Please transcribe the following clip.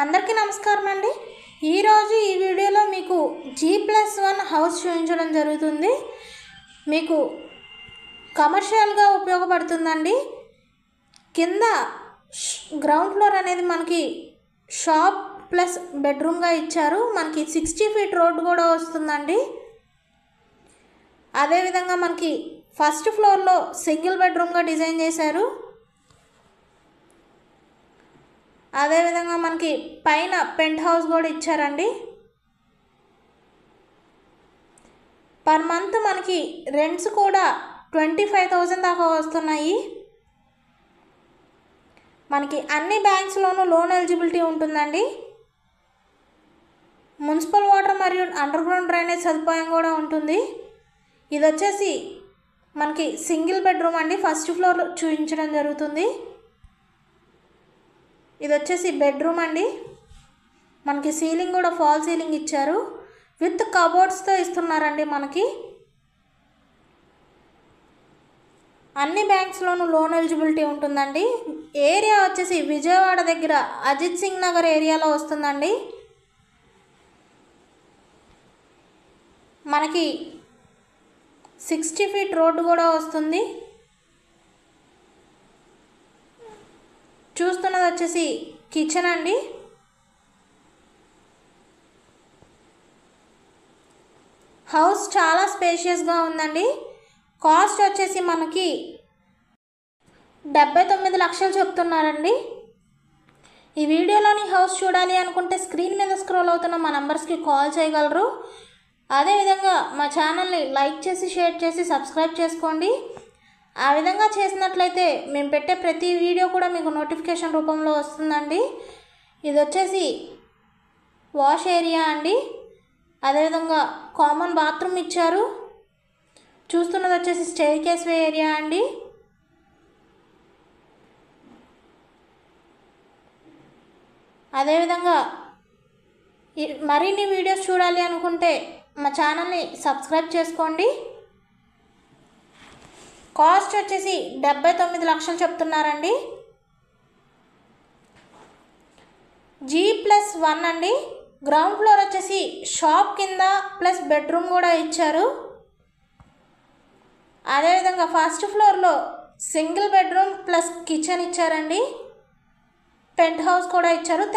అందరికీ నమస్కారం అండి। ఈరోజు ఈ వీడియోలో మీకు G+1 హౌస్ చూపించడం జరుగుతుంది। మీకు కమర్షియల్గా ఉపయోగపడుతుందండి। కింద గ్రౌండ్ ఫ్లోర్ అనేది మనకి షాప్ ప్లస్ బెడ్రూమ్గా ఇచ్చారు। మనకి 60 ఫీట్ రోడ్ కూడా వస్తుందండి। అదేవిధంగా మనకి ఫస్ట్ ఫ్లోర్లో సింగిల్ బెడ్రూమ్గా డిజైన్ చేశారు। అదేవిధంగా మనకి పైన పెంట్ హౌస్ కూడా ఇచ్చారండి। పర్ మంత్ మనకి రెంట్స్ కూడా 25,000 దాకా వస్తున్నాయి। మనకి అన్ని బ్యాంక్స్లోనూ లోన్ ఎలిజిబిలిటీ ఉంటుందండి। మున్సిపల్ వాటర్ మరియు అండర్ గ్రౌండ్ డ్రైనేజ్ సదుపాయం కూడా ఉంటుంది। ఇది వచ్చేసి మనకి సింగిల్ బెడ్రూమ్ అండి। ఫస్ట్ ఫ్లోర్ చూపించడం జరుగుతుంది। ఇది వచ్చేసి బెడ్రూమ్ అండి। మనకి సీలింగ్ కూడా ఫాల్ సీలింగ్ ఇచ్చారు, విత్ కబోర్డ్స్తో ఇస్తున్నారండి। మనకి అన్ని బ్యాంక్స్లోనూ లోన్ ఎలిజిబిలిటీ ఉంటుందండి। ఏరియా వచ్చేసి విజయవాడ దగ్గర అజిత్ సింగ్ నగర్ ఏరియాలో వస్తుందండి। మనకి 60 ఫీట్ రోడ్డు కూడా వస్తుంది। చూస్తున్నది వచ్చేసి కిచెన్ అండి। హౌస్ చాలా స్పేషియస్గా ఉందండి। కాస్ట్ వచ్చేసి మనకి 79 లక్షలు చెప్తున్నారండి। ఈ వీడియోలోని హౌస్ చూడాలి అనుకుంటే స్క్రీన్ మీద స్క్రోల్ అవుతున్న మా నంబర్స్కి కాల్ చేయగలరు। అదేవిధంగా మా ఛానల్ని లైక్ చేసి షేర్ చేసి సబ్స్క్రైబ్ చేసుకోండి। ఆ విధంగా చేసినట్లయితే మేము పెట్టే ప్రతి వీడియో కూడా మీకు నోటిఫికేషన్ రూపంలో వస్తుందండి। ఇది వచ్చేసి వాష్ ఏరియా అండి। అదేవిధంగా కామన్ బాత్రూమ్ ఇచ్చారు। చూస్తున్నది వచ్చేసి స్టెయిర్ కేస్ వే ఏరియా అండి। అదేవిధంగా మరిన్ని వీడియోస్ చూడాలి అనుకుంటే మా ఛానల్ని సబ్స్క్రైబ్ చేసుకోండి। కాస్ట్ వచ్చేసి 79 లక్షలు చెప్తున్నారండి। G+1 అండి। గ్రౌండ్ ఫ్లోర్ వచ్చేసి షాప్ కింద ప్లస్ బెడ్రూమ్ కూడా ఇచ్చారు। అదేవిధంగా ఫస్ట్ ఫ్లోర్లో సింగిల్ బెడ్రూమ్ ప్లస్ కిచెన్ ఇచ్చారండి। పెంట్ హౌస్ కూడా ఇచ్చారు।